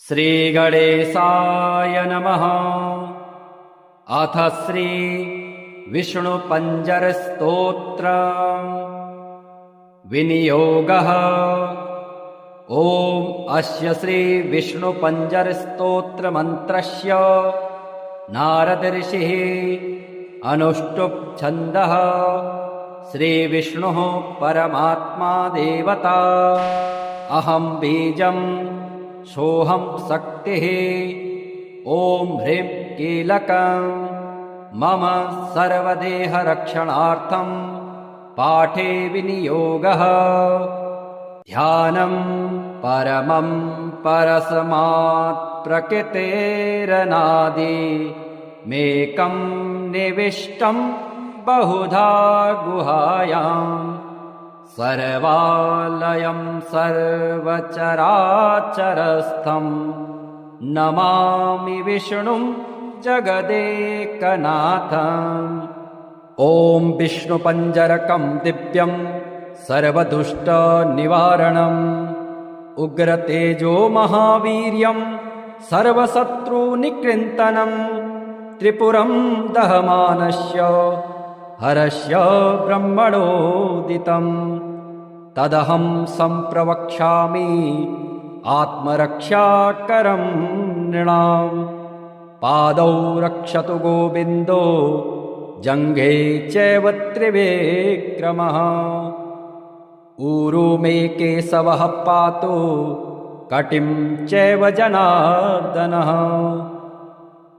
श्रीगणेशाय नमः। अथ श्री विष्णुपञ्जरस्तोत्र विनियोगः। ॐ अस्य श्री विष्णुपञ्जरस्तोत्रमन्त्रस्य नारदऋषिः अनुष्टुप् छन्दः। श्रीविष्णुः परमात्मा देवता। अहं बीजं सोऽहं शक्तिः। ॐ ह्रीं कीलकं मम सर्वदेहरक्षणार्थं पाठे विनियोगः। ध्यानं परमं परस्मात् प्रकृतेरनादि मेकं निविष्टं बहुधा गुहायाम् सर्वालयं सर्वचराचरस्थं नमामि विष्णुं जगदेकनाथम्। ॐ विष्णुपञ्जरकं दिव्यं सर्वदुष्टनिवारणम् उग्रतेजो महावीर्यं सर्वशत्रुनिकृन्तनं त्रिपुरं दहमानस्य हरस्य ब्रह्मणोदितं तदहं सम्प्रवक्ष्यामि आत्मरक्षाकरं नृणाम्। पादौ रक्षतु गोविन्दो जङ्घे चैव त्रिविक्रमः। ऊरू मे केशवः पातु कटिं चैव जनार्दनः।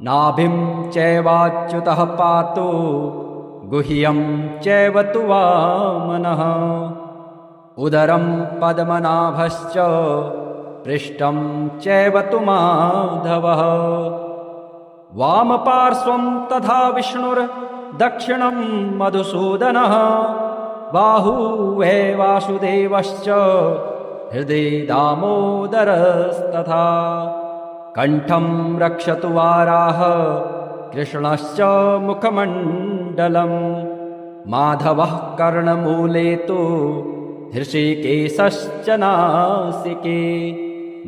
नाभिं चैवाच्युतः पातु गुह्यं चैव तु वामनः। उदरं पद्मनाभश्च पृष्ठं चैव तु माधवः। वामपार्श्वं तथा विष्णुर्दक्षिणं मधुसूदनः। बाहुवे वासुदेवश्च हृदि दामोदरस्तथा। कण्ठं रक्षतु वाराह कृष्णश्च मुखमण्डलम्। माधवः कर्णमूले तु हृषीकेशश्च नासिके।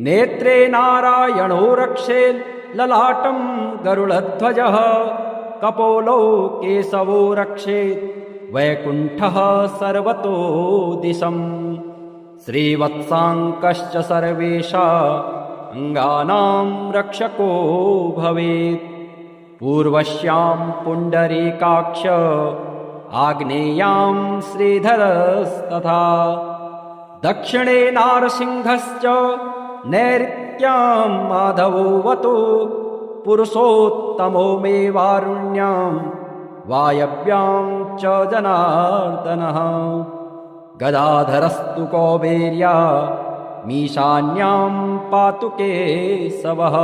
नेत्रे नारायणो रक्षेत् ललाटं गरुडध्वजः। कपोलौ केशवो रक्षेत् वैकुण्ठः सर्वतो दिशम्। श्रीवत्साङ्कश्च सर्वेषाङ्गानां रक्षको भवेत्। पूर्वस्यां पुण्डरीकाक्ष आग्नेयां श्रीधरस्तथा। दक्षिणे नारसिंहश्च नैऋत्यां माधवोऽवतु। पुरुषोत्तमो मे वारुण्यां वायव्यां च जनार्दनः। गदाधरस्तु कौबेर्या मीशान्यां पातु केशवः।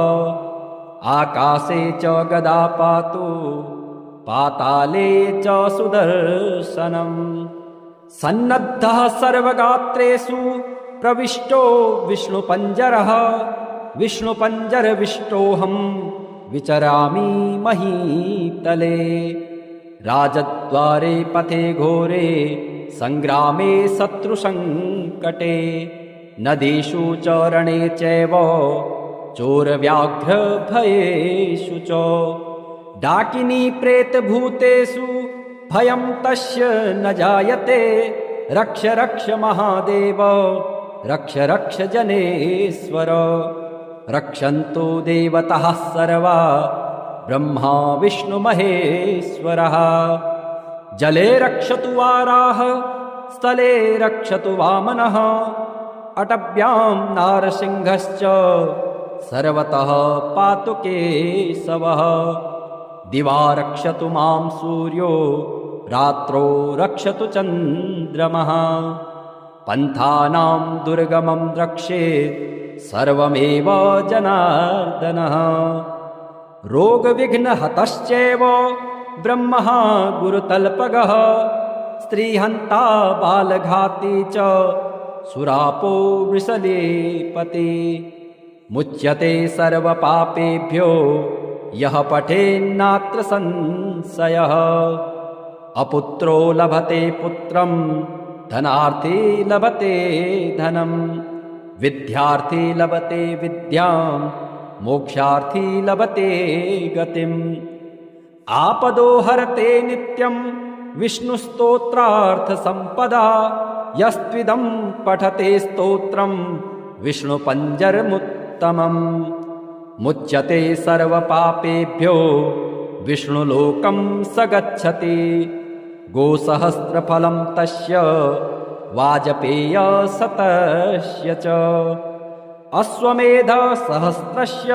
आकाशे च गदा पातु पाताले च सुदर्शनम्। सन्नद्धः सर्वगात्रेषु प्रविष्टो विष्णुपञ्जरः। विष्णुपञ्जरविष्टोऽहं विचरामि महीतले। राजद्वारे पथे घोरे सङ्ग्रामे शत्रुसङ्कटे। नदीषु च रणे चैव चोरव्याघ्रभयेषु च। डाकिनी प्रेतभूतेषु भयं तस्य न जायते। रक्ष रक्ष महादेव रक्ष रक्ष जनेश्वर। रक्षन्तु देवताः सर्वा ब्रह्मा विष्णु महेश्वरः। जले रक्षतु वाराह स्थले रक्षतु वामनः। अटव्यां नारसिंहश्च सर्वतः पातु केशवः। दिवा रक्षतु मां सूर्यो रात्रौ रक्षतु चन्द्रमः। पन्थानां दुर्गमं रक्षेत् सर्वमेव जनार्दनः। रोगविघ्नहतश्चैव ब्रह्मः गुरुतल्पगः। स्त्रीहन्ता बालघाती च सुरापो वृषलेपति। मुच्यते सर्वपापेभ्यो यः पठेन्नात्र संशयः। अपुत्रो लभते पुत्रं धनार्थी लभते धनम्। विद्यार्थी लभते विद्यां मोक्षार्थी लभते गतिम् आपदो हरते नित्यं विष्णुस्तोत्रार्थसम्पदा यस्त्विदं पठते स्तोत्रं विष्णुपञ्जरमुत्तमम् मुच्यते सर्वपापेभ्यो विष्णुलोकं स गच्छति गोसहस्रफलं तस्य वाजपेयशतस्य च अश्वमेधसहस्रस्य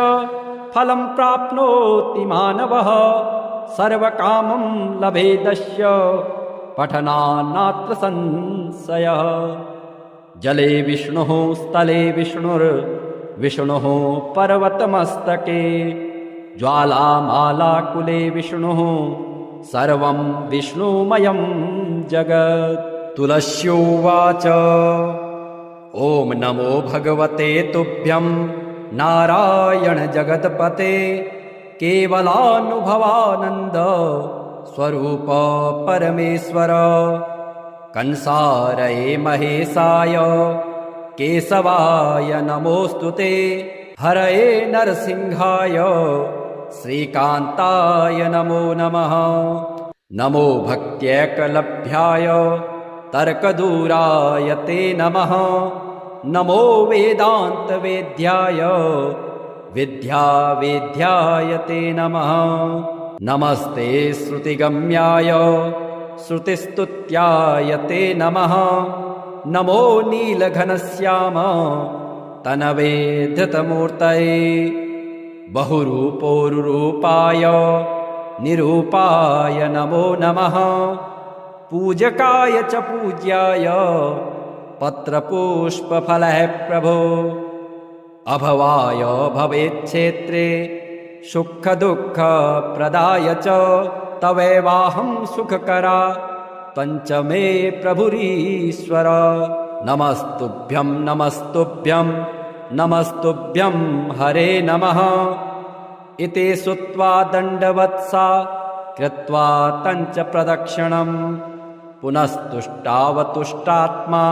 फलं प्राप्नोति मानवः सर्वकामं लभेदस्य पठनान्नात्र संशयः जले विष्णुः स्थले विष्णुर्विष्णुः पर्वतमस्तके ज्वालामालाकुले विष्णुः सर्वं विष्णुमयं जगत् तुलस्योवाच ॐ नमो भगवते तुभ्यं नारायण जगत्पते केवलानुभवानन्द स्वरूप परमेश्वर कंसारये महेशाय केशवाय नमोऽस्तुते हरये नरसिंहाय श्रीकान्ताय नमो नमः नमो भक्त्यैकलभ्याय तर्कदूराय ते नमः नमो वेदान्तवेद्याय विद्यावेद्याय ते नमः नमस्ते श्रुतिगम्याय श्रुतिस्तुत्याय ते नमः नमो नीलघनश्याम तनवे धृतमूर्तये बहुरूपोरुरूपाय निरूपाय नमो नमः पूजकाय च पूज्याय पत्रपुष्पफलः प्रभो अभवाय भवेच्छेत्रे सुखदुःखप्रदाय च तवैवाहं सुखकरा पञ्चमे प्रभुरीश्वर नमस्तुभ्यं नमस्तुभ्यं नमस्तुभ्यं हरे नमः इति श्रुत्वा दण्डवत्सा कृत्वा तञ्च प्रदक्षिणम् पुनस्तुष्टावतुष्टात्मा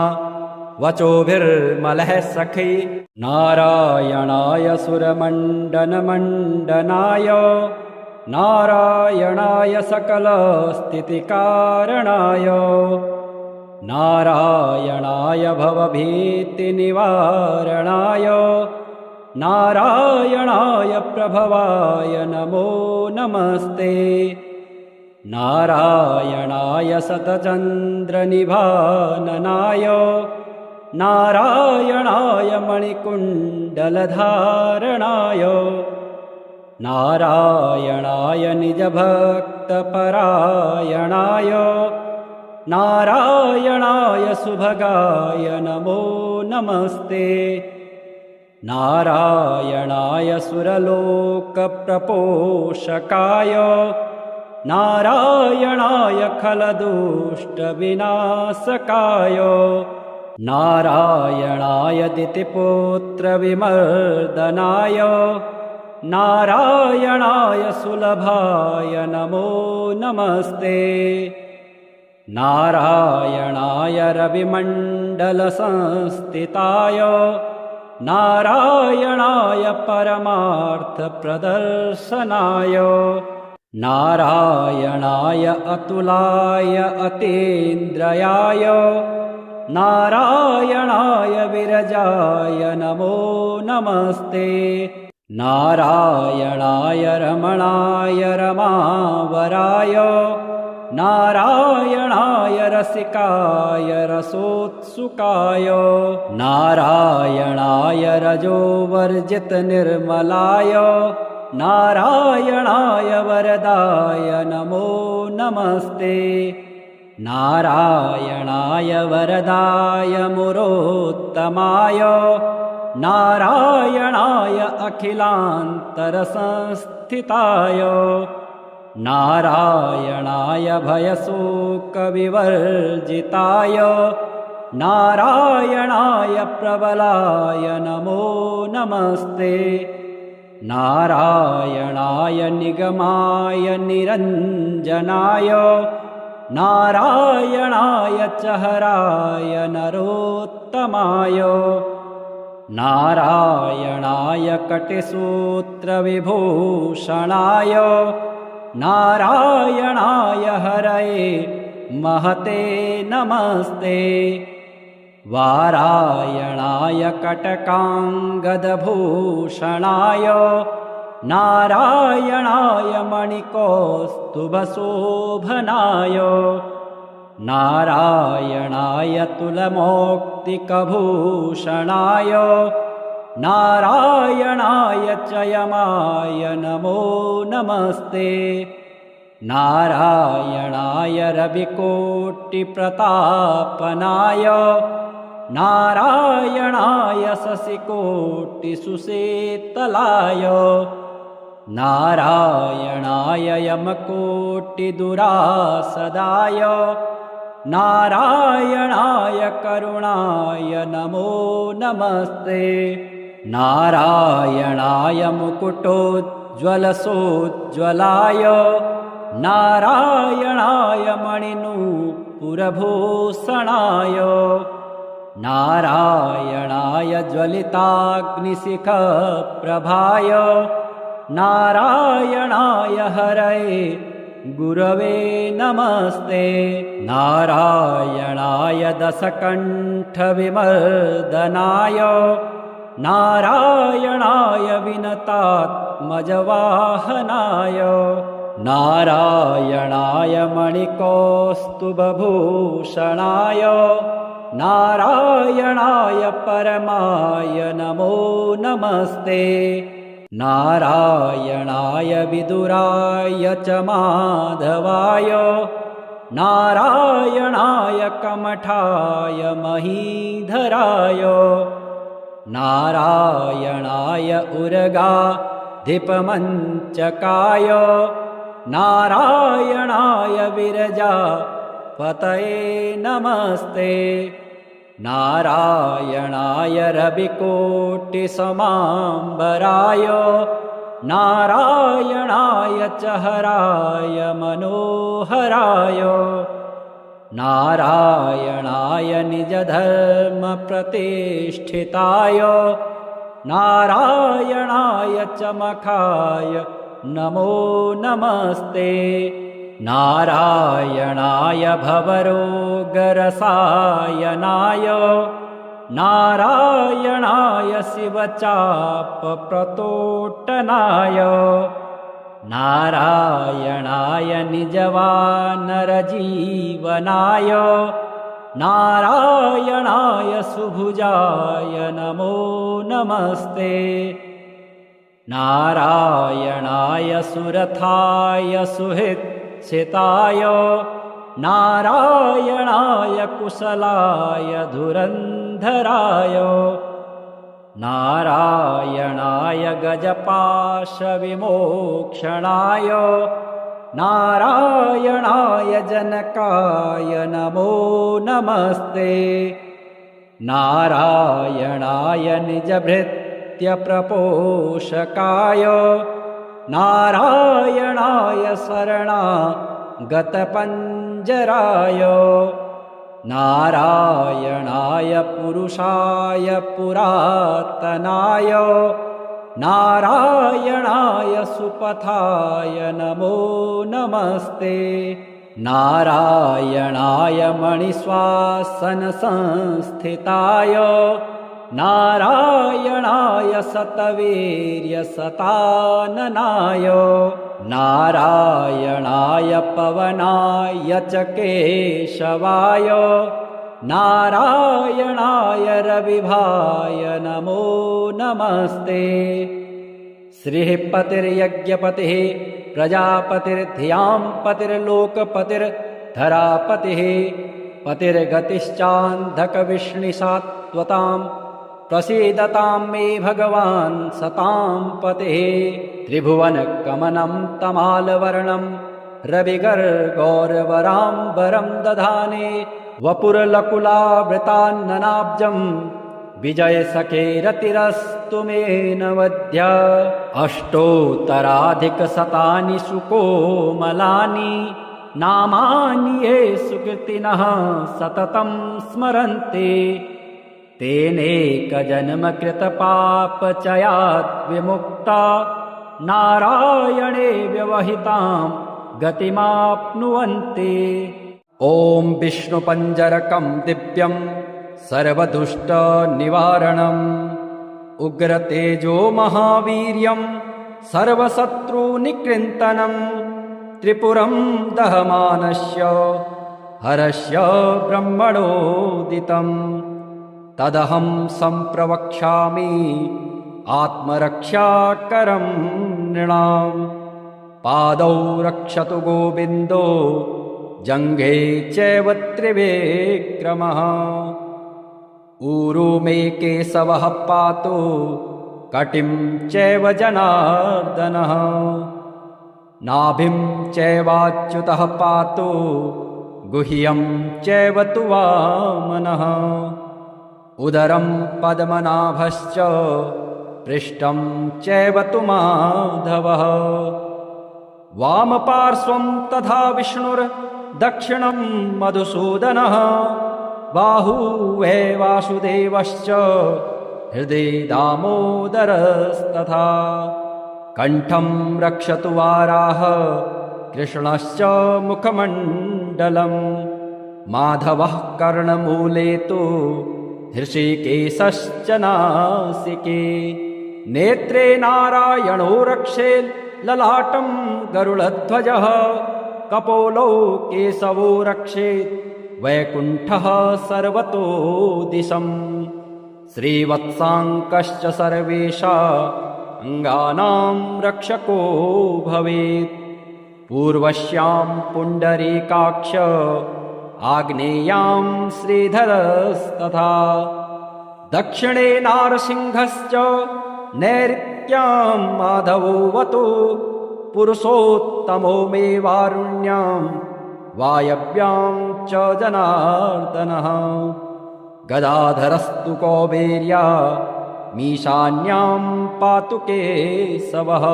वचोभिर्मलः सखी नारायणाय सुरमण्डनमण्डनाय नारायणाय सकलस्थितिकारणाय नारायणाय भवभीतिनिवारणाय नारायणाय प्रभवाय नमो नमस्ते नारायणाय शतचन्द्रनिभाननाय नारायणाय मणिकुण्डलधारणाय नारायणाय निजभक्तपरायणाय नारायणाय सुभगाय नमो नमस्ते नारायणाय सुरलोकप्रपोषकाय नारायणाय खलदुष्टविनाशकाय नारायणाय दितिपुत्रविमर्दनाय नारायणाय सुलभाय नमो नमस्ते नारायणाय रविमण्डलसंस्थिताय नारायणाय परमार्थप्रदर्शनाय नारायणाय अतुलाय अतीन्द्रयाय नारायणाय विरजाय नमो नमस्ते नारायणाय रमणाय रमावराय नारायणाय रसिकाय रसोत्सुकाय नारायणाय रजोवर्जितनिर्मलाय नारायणाय वरदाय नमो नमस्ते नारायणाय वरदाय मुरोत्तमाय नारायणाय अखिलान्तरसंस्थिताय नारायणाय भयशोकविवर्जिताय नारायणाय प्रबलाय नमो नमस्ते नारायणाय निगमाय निरञ्जनाय नारायणाय च हराय नरोत्तमाय नारायणाय कटिसूत्रविभूषणाय नारायणाय हरये महते नमस्ते। वारायणाय कटकाङ्गदभूषणाय नारायणाय मणिकौस्तुभशोभनाय नारायणाय तुलमौक्तिकभूषणाय नारायणाय चयमाय नमो नमस्ते। नारायणाय रविकोटिप्रतापनाय नारायणाय शशिकोटिसुसेतलाय नारायणाय यमकोटिदुरासदाय नारायणाय करुणाय नमो नमस्ते। नारायणाय मुकुटोज्ज्वलसोज्ज्वलाय नारायणाय मणिनूपुरभूषणाय नारायणाय ज्वलिताग्निशिखप्रभाय नारायणाय हरये गुरवे नमस्ते। नारायणाय दशकण्ठविमर्दनाय नारायणाय विनतात्मजवाहनाय नारायणाय मणिकौस्तुभभूषणाय नारायणाय परमाय नमो नमस्ते। नारायणाय विदुराय च माधवाय नारायणाय कमठाय महीधराय नारायणाय उर्गाधिपमञ्चकाय नारायणाय विरजापतये नमस्ते। नारायणाय रविकोटिसमाम्बराय नारायणाय च हराय मनोहराय नारायणाय निजधर्मप्रतिष्ठिताय नारायणाय च मखाय नमो नमस्ते। नारायणाय भवरोगरसायनाय नारायणाय शिवचापप्रतोट्टनाय नारायणाय निजवानरजीवनाय नारायणाय सुभुजाय नमो नमस्ते। नारायणाय सुरथाय सुहृत्सिताय नारायणाय कुशलाय धुरन्धराय नारायणाय गजपाशविमोक्षणाय नारायणाय जनकाय नमो नमस्ते। नारायणाय निजभृत्यप्रपोषकाय नारायणाय शरणागतपञ्जराय नारायणाय पुरुषाय पुरातनाय नारायणाय सुपथाय नमो नमस्ते। नारायणाय मणिश्वासनसंस्थिताय नारायणाय शतवीर्यशताननाय नारायणाय पवनाय च केशवाय नारायणाय रविभाय नमो नमस्ते। श्रीपतिर्यज्ञपतिः प्रजापतिर्धियां पतिर्लोकपतिर्धरापतिः पतिर्गतिश्चान्धकविष्णिसात्वतां प्रसीदतां मे भगवान् सतां पतिः। त्रिभुवनकमनं तमालवर्णं रविगर्गौरवराम्बरं दधाने वपुरलकुलावृतान्ननाब्जं विजयसखेरतिरस्तु मे नवद्य। अष्टोत्तराधिकशतानि सुकोमलानि नामानि ये सुकृतिनः सततं स्मरन्ति तेनेकजन्मकृतपापचयात् विमुक्ता नारायणे व्यवहितां गतिमाप्नुवन्ति। ॐ विष्णुपञ्जरकं दिव्यं सर्वदुष्टनिवारणम् उग्रतेजो महावीर्यं सर्वशत्रुनिकृन्तनं त्रिपुरं दहमानस्य हरस्य ब्रह्मणोदितं तदहं सम्प्रवक्ष्यामि आत्मरक्षाकरं नृणाम्। पादौ रक्षतु गोविन्दो जङ्घे चैव त्रिविक्रमः ऊरू मे केशवः पातु कटिं चैव जनार्दनः नाभिं चैवाच्युतः पातु गुह्यं चैव तु वामनः उदरं पद्मनाभश्च पृष्ठं चैव तु माधवः वामपार्श्वं तथा विष्णुर्दक्षिणं मधुसूदनः बाहुवे वासुदेवश्च हृदि दामोदरस्तथा कण्ठं रक्षतु वाराह कृष्णश्च मुखमण्डलं माधवः कर्णमूले तु हृषिकेशश्च नासिके नेत्रे नारायणो रक्षेत् ललाटं गरुडध्वजः कपोलौ केशवो रक्षेत् वैकुण्ठः सर्वतो दिशं श्रीवत्साङ्कश्च सर्वेषां अङ्गानां रक्षको भवेत् पूर्वस्यां पुण्डरीकाक्ष आग्नेयां श्रीधरस्तथा दक्षिणे नारसिंहश्च नैऋत्यां माधवोऽवतु पुरुषोत्तमो मे वारुण्यां वायव्यां च जनार्दनः गदाधरस्तु कौबेर्या मीशान्यां पातु केशवः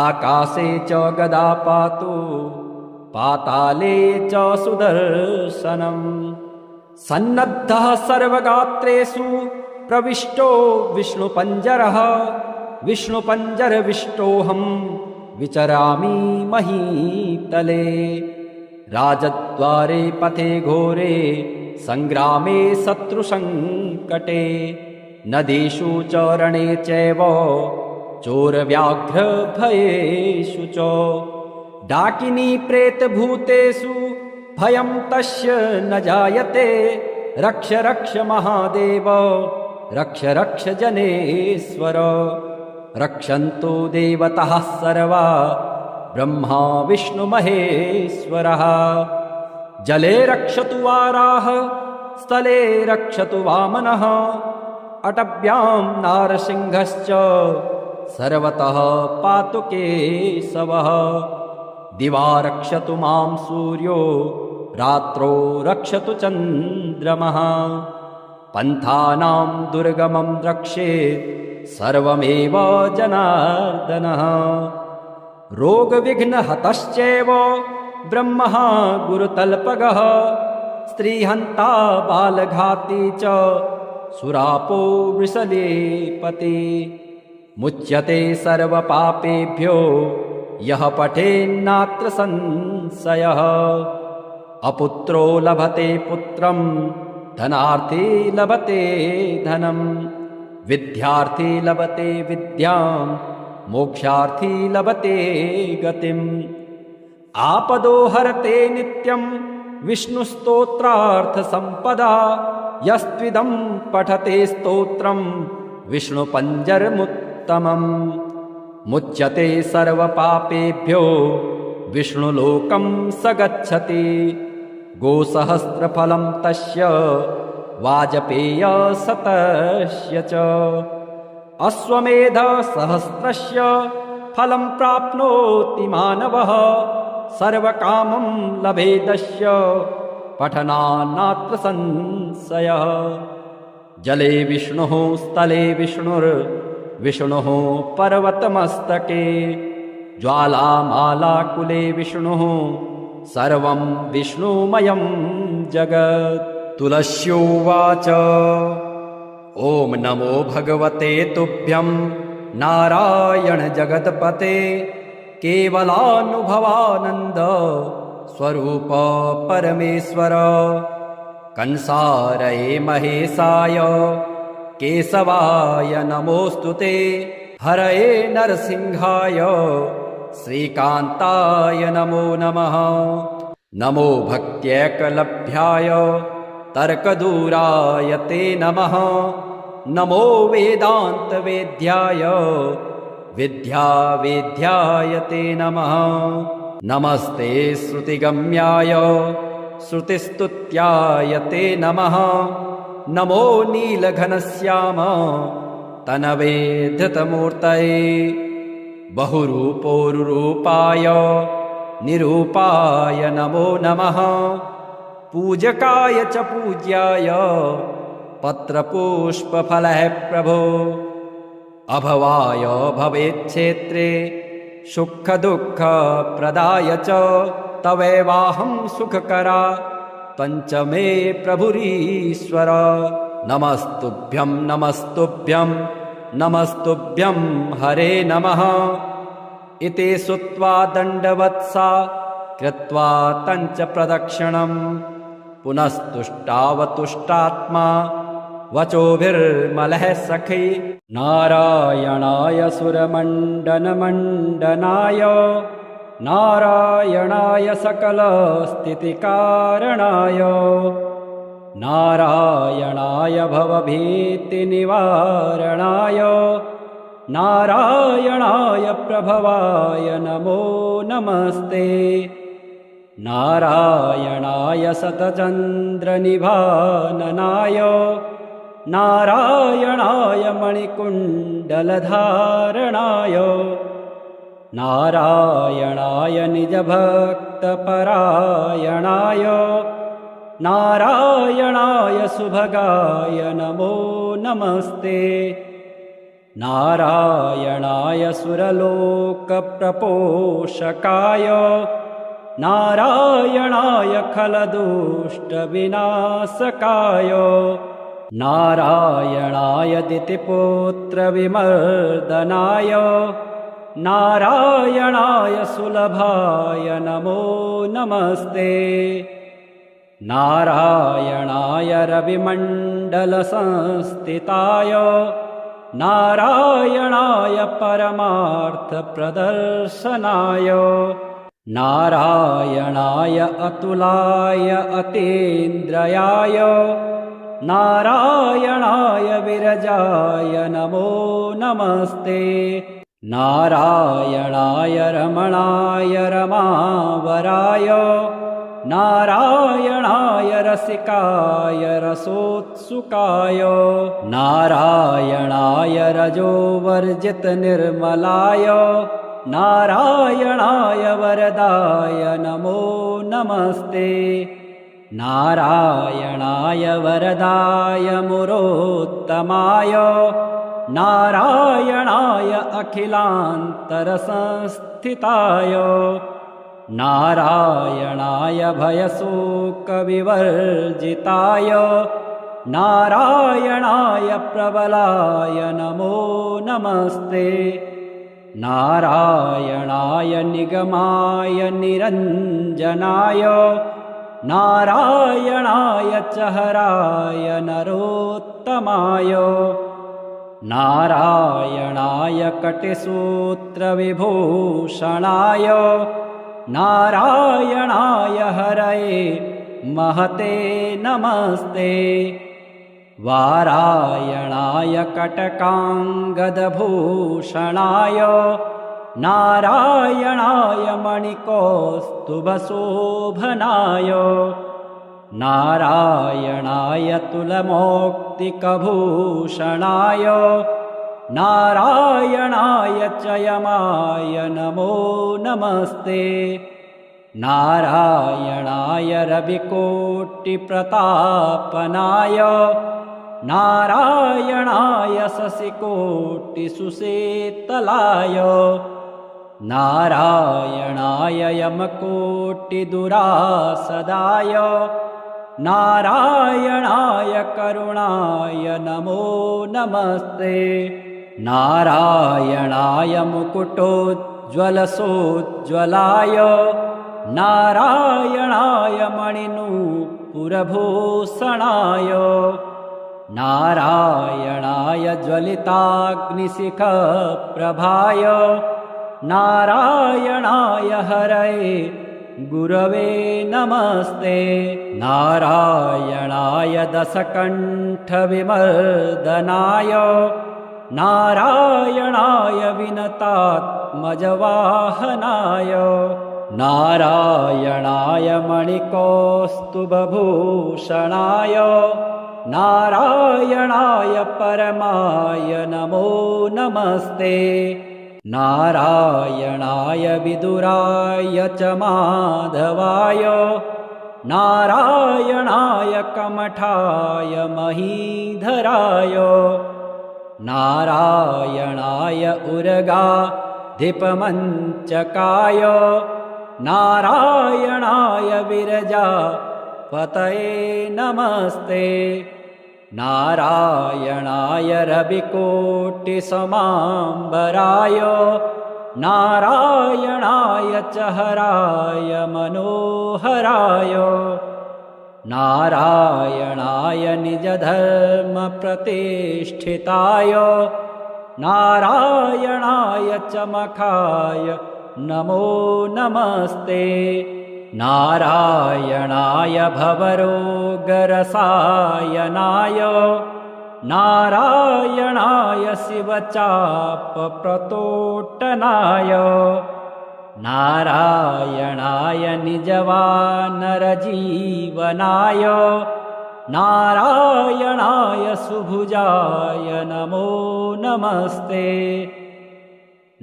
आकाशे च गदा पातु पाताले च सुदर्शनम् सन्नद्धः सर्वगात्रेषु प्रविष्टो विष्णुपञ्जरः विष्णुपञ्जरविष्टोऽहं विचरामि महीतले राजद्वारे पथे घोरे सङ्ग्रामे शत्रुसङ्कटे नदीषु च रणे चैव चोरव्याघ्रभयेषु च डाकिनी प्रेतभूतेषु भयं तस्य न जायते रक्ष रक्ष महादेव रक्ष रक्ष जनेश्वर रक्षन्तु देवताः सर्वा ब्रह्मा विष्णुमहेश्वरः जले रक्षतु वाराह स्थले रक्षतु वामनः अटव्यां नारसिंहश्च सर्वतः पातु केशवः दिवा रक्षतु मां सूर्यो रात्रौ रक्षतु चन्द्रमः पन्थानां दुर्गमं रक्षेत् सर्वमेव जनार्दनः रोगविघ्नहतश्चैव ब्रह्मः गुरुतल्पगः स्त्रीहन्ता बालघाती च सुरापो वृषलेपति मुच्यते सर्वपापेभ्यो यः पठेन्नात्र संशयः अपुत्रो लभते पुत्रं धनार्थी लभते धनं विद्यार्थी लभते विद्यां मोक्षार्थी लभते गतिम् आपदो हरते नित्यं विष्णुस्तोत्रार्थसम्पदा यस्त्विदं पठते स्तोत्रं विष्णुपञ्जरमुत्तमम् मुच्यते सर्वपापेभ्यो विष्णुलोकं स गच्छति गोसहस्रफलं तस्य वाजपेयशतस्य च अश्वमेधसहस्रस्य फलं प्राप्नोति मानवः सर्वकामं लभेदस्य पठनान्नात्र संशयः जले विष्णुः स्थले विष्णुर्विष्णुः पर्वतमस्तके ज्वालामालाकुले विष्णुः सर्वं विष्णुमयं जगत् तुलस्योवाच ॐ नमो भगवते तुभ्यं नारायण जगत्पते केवलानुभवानन्द स्वरूप परमेश्वर कंसारये महेशाय केशवाय नमोऽस्तुते हरये नरसिंहाय श्रीकान्ताय नमो नमः नमो भक्त्यैकलभ्याय तर्कदूराय ते नमः नमो वेदान्तवेद्याय विद्यावेद्याय ते नमः नमस्ते श्रुतिगम्याय श्रुतिस्तुत्याय ते नमः नमो नीलघनश्याम तनवे धृतमूर्तये बहुरूपोरुरूपाय निरूपाय नमो नमः पूजकाय च पूज्याय पत्रपुष्पफलः प्रभो अभवाय भवेच्छेत्रे सुखदुःखप्रदाय च तवैवाहं सुखकरा पञ्चमे प्रभुरीश्वर नमस्तुभ्यं नमस्तुभ्यं नमस्तुभ्यं हरे नमः इति श्रुत्वा दण्डवत्सा कृत्वा तञ्च प्रदक्षिणं पुनस्तुष्टावतुष्टात्मा वचोभिर्मलः सखी नारायणाय सुरमण्डनमण्डनाय नारायणाय सकलस्थितिकारणाय नारायणाय भवभीतिनिवारणाय नारायणाय प्रभवाय नमो नमस्ते नारायणाय शतचन्द्रनिभाननाय नारायणाय मणिकुण्डलधारणाय नारायणाय निजभक्तपरायणाय नारायणाय सुभगाय नमो नमस्ते नारायणाय सुरलोकप्रपोषकाय नारायणाय खलदुष्टविनाशकाय नारायणाय दितिपुत्रविमर्दनाय नारायणाय सुलभाय नमो नमस्ते नारायणाय रविमण्डलसंस्थिताय नारायणाय परमार्थप्रदर्शनाय नारायणाय अतुलाय अतीन्द्रयाय नारायणाय विरजाय नमो नमस्ते नारायणाय रमणाय रमावराय नारायणाय रसिकाय रसोत्सुकाय नारायणाय रजोवर्जितनिर्मलाय नारायणाय वरदाय नमो नमस्ते नारायणाय वरदाय मुरोत्तमाय नारायणाय अखिलान्तरसंस्थिताय नारायणाय भयशोकविवर्जिताय नारायणाय प्रबलाय नमो नमस्ते नारायणाय निगमाय निरञ्जनाय नारायणाय चहराय नरोत्तमाय नारायणाय कटिसूत्रविभूषणाय नारायणाय हरये महते नमस्ते वारायणाय कटकाङ्गदभूषणाय नारायणाय मणिकौस्तुभशोभनाय नारायणाय तुलमौक्तिकभूषणाय नारायणाय च यमाय नमो नमस्ते नारायणाय रविकोटिप्रतापनाय नारायणाय शशिकोटिसुसेतलाय नारायणाय यमकोटिदुरासदाय नारायणाय करुणाय नमो नमस्ते। नारायणाय मुकुटोज्ज्वलसोज्ज्वलाय नारायणाय मणिनूपुरभूषणाय नारायणाय ज्वलिताग्निशिखप्रभाय नारायणाय हरये गुरवे नमस्ते। नारायणाय दशकण्ठविमर्दनाय नारायणाय विनतात्मजवाहनाय नारायणाय मणिकौस्तुभभूषणाय नारायणाय परमाय नमो नमस्ते। नारायणाय विदुराय च माधवाय नारायणाय कमठाय महीधराय नारायणाय उर्गाधिपमञ्चकाय नारायणाय विरजापतये नमस्ते। नारायणाय रविकोटिसमाम्बराय नारायणाय च हराय मनोहराय नारायणाय निजधर्मप्रतिष्ठिताय नारायणाय च मखाय नमो नमस्ते। नारायणाय भवरोगरसायनाय नारायणाय शिवचापप्रतोट्टनाय नारायणाय निजवानरजीवनाय नारायणाय सुभुजाय नमो नमस्ते।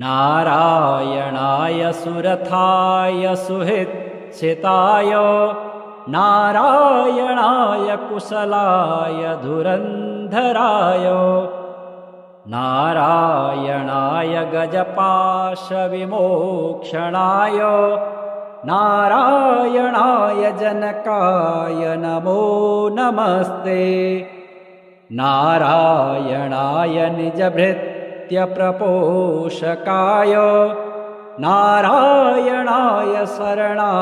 नारायणाय सुरथाय सुहृच्छिताय नारायणाय कुशलाय धुरन्धराय नारायणाय गजपाशविमोक्षणाय नारायणाय जनकाय नमो नमस्ते। नारायणाय निजभृत्यप्रपोषकाय नारायणाय शरणागतपञ्जराय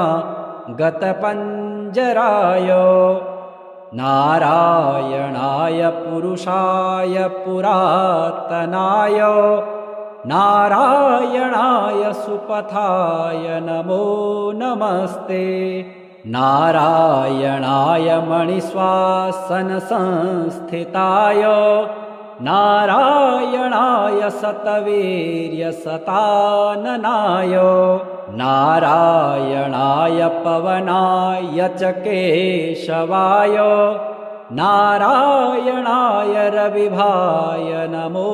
नारायणाय पुरुषाय पुरातनाय नारायणाय सुपथाय नमो नमस्ते। नारायणाय मणिश्वासनसंस्थिताय नारायणाय शतवीर्यशताननाय नारायणाय पवनाय च केशवाय नारायणाय रविभाय नमो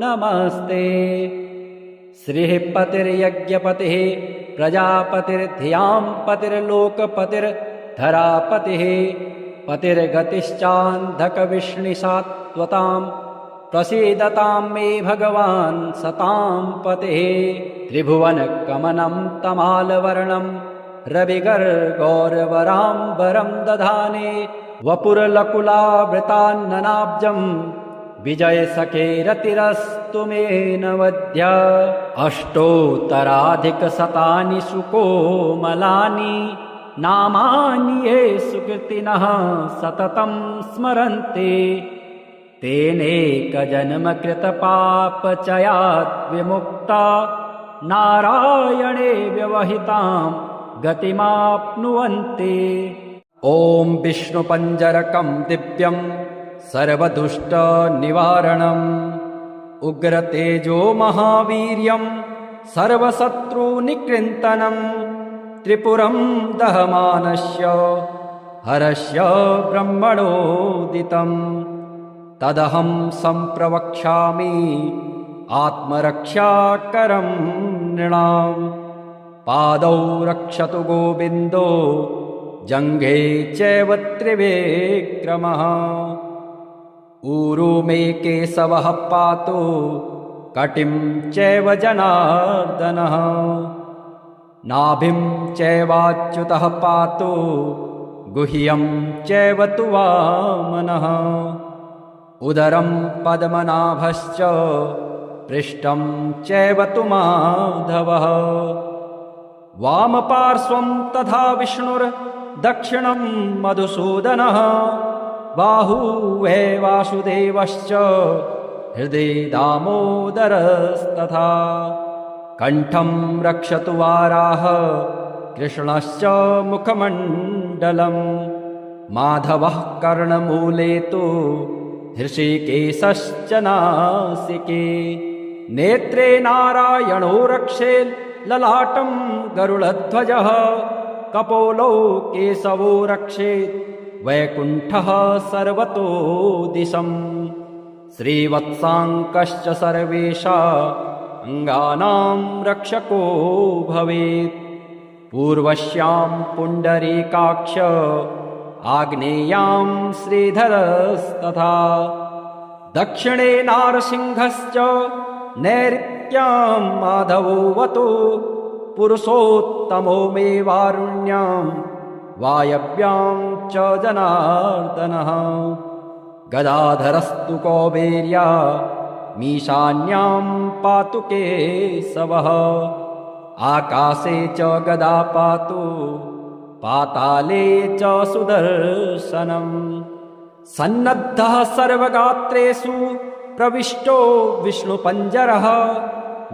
नमस्ते। श्रीपतिर्यज्ञपतिः प्रजापतिर्धियां पतिर्लोकपतिर्धरापतिः पतिर्गतिश्चान्धकविष्णिसात्वतां प्रसीदतां मे भगवान् सतां पतिः। त्रिभुवनकमनं तमालवर्णं रविगर्गौरवराम्बरं दधाने वपुरलकुलावृतान्ननाब्जं विजयसखेरतिरस्तु मे नवद्य। अष्टोत्तराधिकशतानि सुकोमलानि नामानि ये सुकृतिनः सततं स्मरन्ति तेनेकजन्मकृतपापचयात् विमुक्ता नारायणे व्यवहितां गतिमाप्नुवन्ति। ॐ विष्णुपञ्जरकं दिव्यं सर्वदुष्टनिवारणम् उग्रतेजो महावीर्यं सर्वशत्रुनिकृन्तनं त्रिपुरं दहमानस्य हरस्य ब्रह्मणोदितं तदहं सम्प्रवक्ष्यामि आत्मरक्षाकरं नृणाम्। पादौ रक्षतु गोविन्दो जङ्घे चैव त्रिविक्रमः ऊरू मे केशवः पातु कटिं चैव जनार्दनः नाभिं चैवाच्युतः पातु गुह्यं चैव तु वामनः उदरं पद्मनाभश्च पृष्ठं चैव तु माधवः वामपार्श्वं तथा विष्णुर्दक्षिणं मधुसूदनः बाहुवे वासुदेवश्च हृदि दामोदरस्तथा कण्ठं रक्षतु वाराह कृष्णश्च मुखमण्डलं माधवः कर्णमूले तु हृषिकेशश्च नासिके नेत्रे नारायणो रक्षे ललाटं गरुडध्वजः कपोलौ केशवो रक्षेत् वैकुण्ठः सर्वतो दिशम् श्रीवत्साङ्कश्च सर्वेषा अङ्गानां रक्षको भवेत् पूर्वस्यां पुण्डरीकाक्ष आग्नेयां श्रीधरस्तथा दक्षिणे नारसिंहश्च नैऋत्यां माधवोऽवतु पुरुषोत्तमो मे वारुण्यां वायव्यां च जनार्दनः गदाधरस्तु कौबेर्या मीशान्यां पातु केशवः आकाशे च गदा पातु पाताले च सुदर्शनम् सन्नद्धः सर्वगात्रेषु प्रविष्टो विष्णुपञ्जरः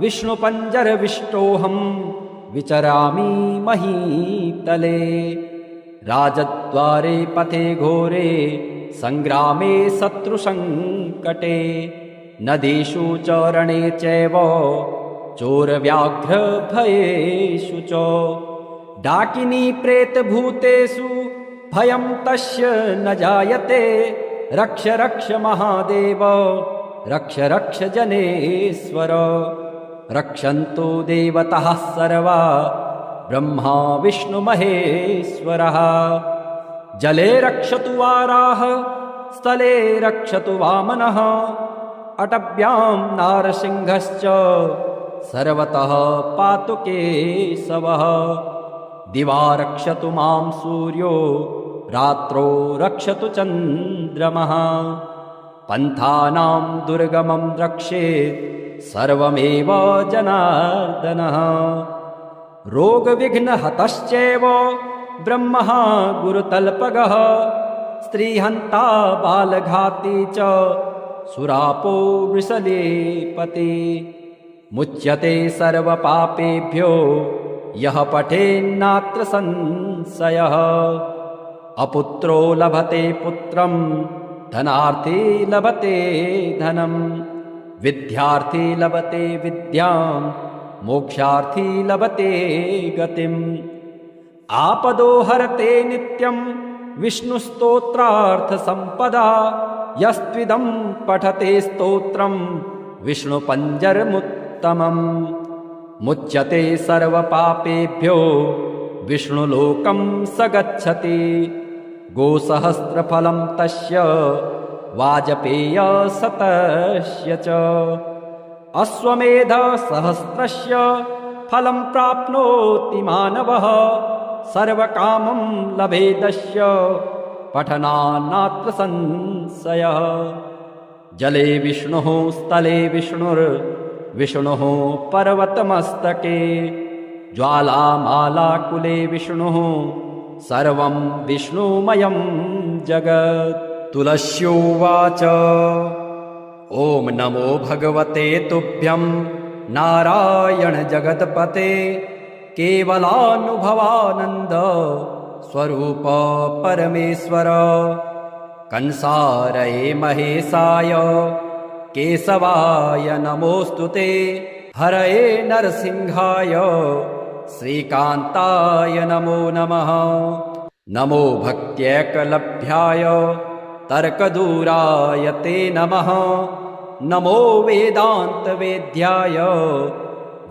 विष्णुपञ्जरविष्टोऽहं विचरामि महीतले राजद्वारे पथे घोरे सङ्ग्रामे शत्रुसङ्कटे नदीषु च रणे चैव चोरव्याघ्रभयेषु च डाकिनी प्रेतभूतेषु भयं तस्य न जायते रक्ष रक्ष महादेव रक्ष रक्ष जनेश्वर रक्षन्तु देवताः सर्वा ब्रह्मा विष्णुमहेश्वरः जले रक्षतु वाराह स्थले रक्षतु वामनः अटव्यां नारसिंहश्च सर्वतः पातु केशवः दिवा रक्षतु मां सूर्यो रात्रौ रक्षतु चन्द्रमः पन्थानां दुर्गमं रक्षेत् सर्वमेव जनार्दनः रोगविघ्नहतश्चैव ब्रह्मः गुरुतल्पगः स्त्रीहन्ता बालघाती च सुरापो वृषलेपति मुच्यते सर्वपापेभ्यो यः पठेन्नात्र संशयः अपुत्रो लभते पुत्रं धनार्थी लभते धनं विद्यार्थी लभते विद्यां मोक्षार्थी लभते गतिम् आपदो हरते नित्यं विष्णुस्तोत्रार्थसम्पदा यस्त्विदं पठते स्तोत्रं विष्णुपञ्जरमुत्तमम् मुच्यते सर्वपापेभ्यो विष्णुलोकं स गच्छति गोसहस्रफलं तस्य वाजपेयशतस्य च अश्वमेधसहस्रस्य फलं प्राप्नोति मानवः सर्वकामं लभेदस्य पठनान्नात्र संशयः जले विष्णुः स्थले विष्णुर्विष्णुः पर्वतमस्तके ज्वालामालाकुले विष्णुः सर्वं विष्णुमयं जगत् तुलस्योवाच ॐ नमो भगवते तुभ्यं नारायण जगत्पते केवलानुभवानन्द स्वरूप परमेश्वर कंसारये महेशाय केशवाय नमोऽस्तुते हरये नरसिंहाय श्रीकान्ताय नमो नमः नमो भक्त्यैकलभ्याय तर्कदूराय ते नमः नमो वेदान्तवेद्याय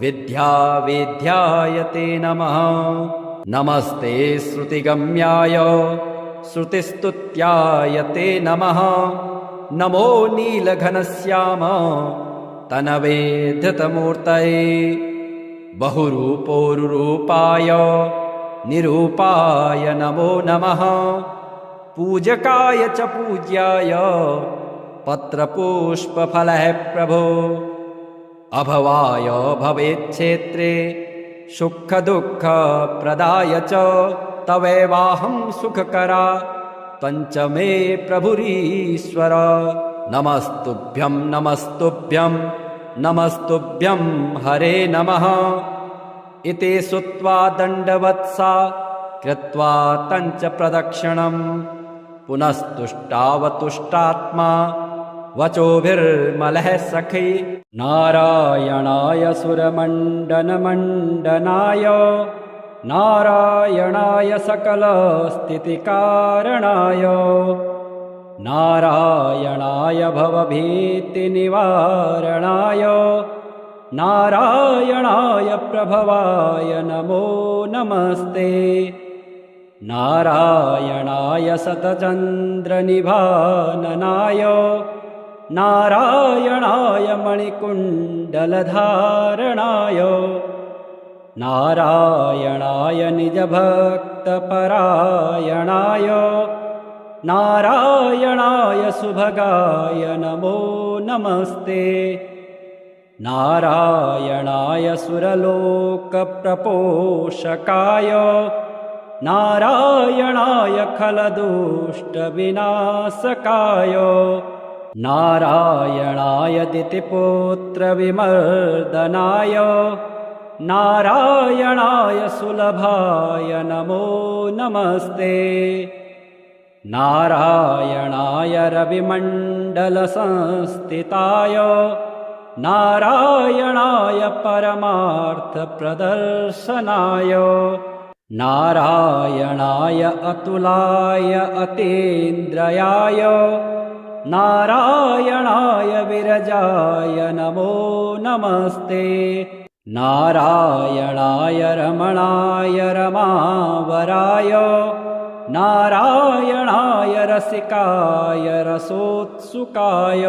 विद्यावेद्याय ते नमः नमस्ते श्रुतिगम्याय श्रुतिस्तुत्याय ते नमः नमो नीलघनश्याम तनवे धृतमूर्तये बहुरूपोरुरूपाय निरूपाय नमो नमः। पूजकाय च पूज्याय पत्रपुष्पफलैः प्रभो। अभवाय भवेच्छेत्रे सुखदुःखप्रदाय च तवैवाहं सुखकरा त्वञ्च मे प्रभुरीश्वर। नमस्तुभ्यं नमस्तुभ्यं नमस्तुभ्यं हरे नमः। इति श्रुत्वा दण्डवत्सा कृत्वा तञ्च प्रदक्षिणम् पुनस्तुष्टावतुष्टात्मा वचोभिर्मलः सखी। नारायणाय सुरमण्डनमण्डनाय नारायणाय सकलस्थितिकारणाय नारायणाय भवभीतिनिवारणाय नारायणाय प्रभवाय नमो नमस्ते। नारायणाय शतचन्द्रनिभाननाय नारायणाय मणिकुण्डलधारणाय नारायणाय निजभक्तपरायणाय नारायणाय सुभगाय नमो नमस्ते। नारायणाय सुरलोकप्रपोषकाय नारायणाय खलदुष्टविनाशकाय नारायणाय दितिपुत्रविमर्दनाय नारायणाय सुलभाय नमो नमस्ते। नारायणाय रविमण्डलसंस्थिताय नारायणाय परमार्थप्रदर्शनाय नारायणाय अतुलाय अतीन्द्रयाय नारायणाय विरजाय नमो नमस्ते। नारायणाय रमणाय रमावराय नारायणाय रसिकाय रसोत्सुकाय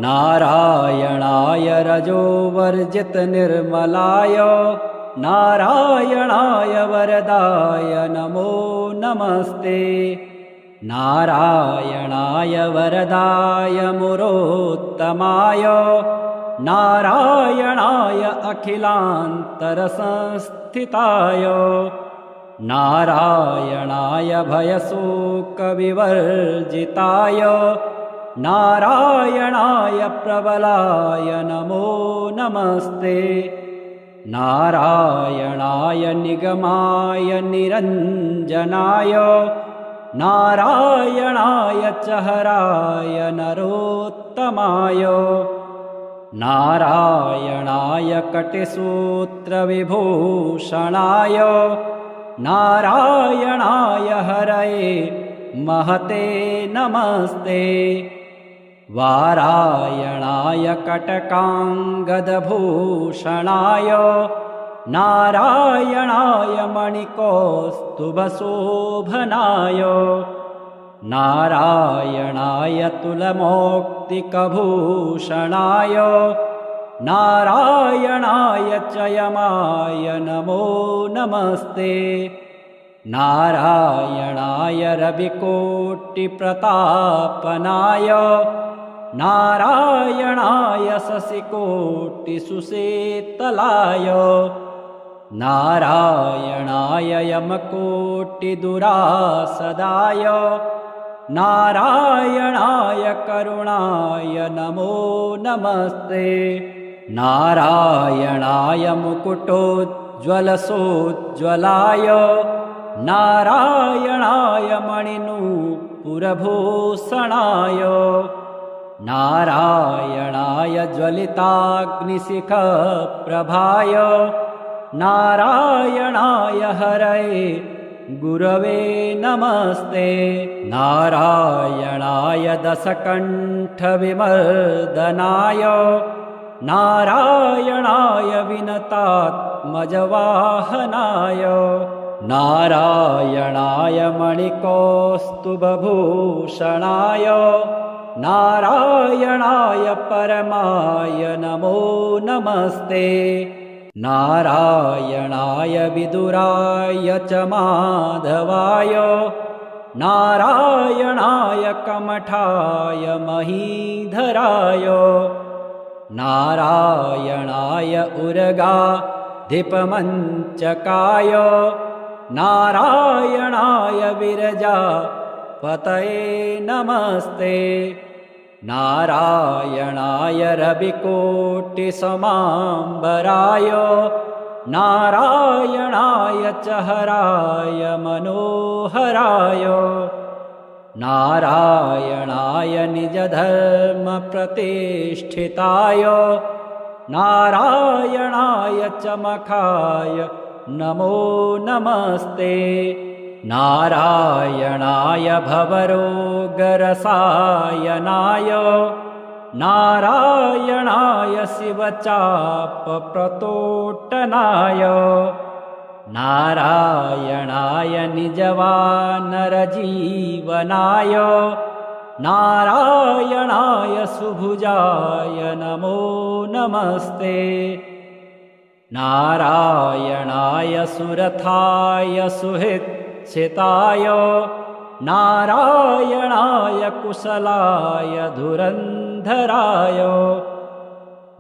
नारायणाय रजोवर्जितनिर्मलाय नारायणाय वरदाय नमो नमस्ते। नारायणाय वरदाय मुरोत्तमाय नारायणाय अखिलान्तरसंस्थिताय नारायणाय भयशोकविवर्जिताय नारायणाय प्रबलाय नमो नमस्ते। नारायणाय निगमाय निरञ्जनाय नारायणाय चहराय नरोत्तमाय नारायणाय कटिसूत्रविभूषणाय नारायणाय हरये महते नमस्ते। वारायणाय कटकाङ्गदभूषणाय नारायणाय मणिकौस्तुभशोभनाय नारायणाय तुलमौक्तिकभूषणाय नारायणाय चयमाय नमो नमस्ते। नारायणाय रविकोटिप्रतापनाय नारायणाय शशिकोटिसुशीतलाय नारायणाय यमकोटिदुरासदाय नारायणाय करुणाय नमो नमस्ते। नारायणाय मुकुटोज्ज्वलसोज्ज्वलाय नारायणाय मणिनूपुरभूषणाय नारायणाय ज्वलिताग्निशिखप्रभाय नारायणाय हरये गुरवे नमस्ते। नारायणाय दशकण्ठविमर्दनाय नारायणाय विनतात्मजवाहनाय नारायणाय मणिकौस्तुभभूषणाय नारायणाय परमाय नमो नमस्ते। नारायणाय विदुराय च माधवाय नारायणाय कमठाय महीधराय नारायणाय उर्गाधिपमञ्चकाय नारायणाय विरजापतये नमस्ते नारायणाय रविकोटिसमाम्बराय नारायणाय च हराय मनोहराय नारायणाय निजधर्मप्रतिष्ठिताय नारायणाय च मखाय नमो नमस्ते नारायणाय भवरोगरसायनाय नारायणाय शिवचापप्रतोट्टनाय नारायणाय निजवानरजीवनाय नारायणाय सुभुजाय नमो नमस्ते नारायणाय सुरथाय सुहृच्छिताय नारायणाय कुशलाय धुरन्धराय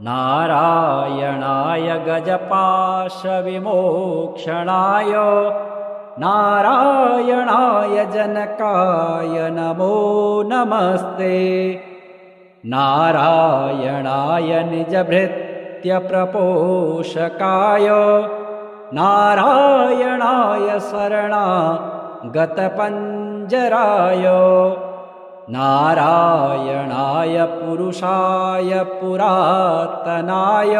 नारायणाय गजपाशविमोक्षणाय नारायणाय जनकाय नमो नमस्ते नारायणाय निजभृत्यप्रपोषकाय नारायणाय शरणागतपञ्जराय नारायणाय पुरुषाय पुरातनाय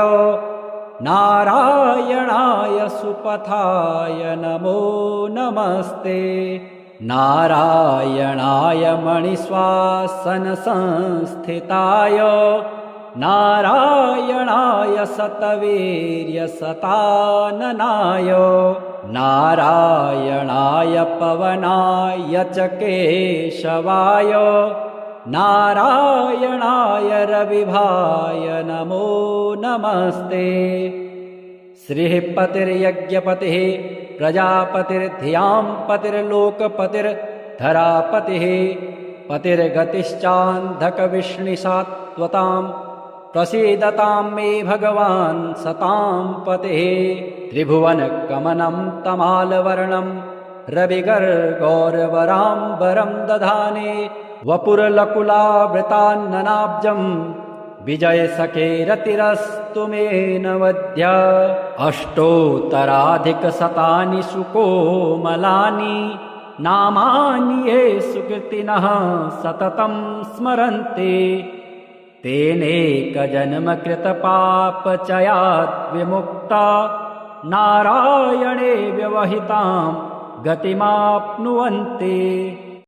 नारायणाय सुपथाय नमो नमस्ते नारायणाय मणिश्वासनसंस्थिताय नारायणाय शतवीर्यशताननाय नारायणाय पवनाय च केशवाय नारायणाय रविभाय नमो नमस्ते श्रीपतिर्यज्ञपतिः प्रजापतिर्धियांपतिर्लोकपतिर्धरापतिः पतिर्गतिश्चान्धकविष्णुसात्वतां प्रसीदतां मे भगवान् सतां पतिः त्रिभुवनकमनं तमालवर्णं रविगर्गौरवराम्बरं दधाने वपुरलकुलावृतान्ननाब्जं विजयसखेरतिरस्तु मे नवद्य अष्टोत्तराधिकशतानि सुकोमलानि नामानि ये सुकृतिनः सततं स्मरन्ति तेनेकजन्मकृतपापचयात् विमुक्ता नारायणे व्यवहितां गतिमाप्नुवन्ति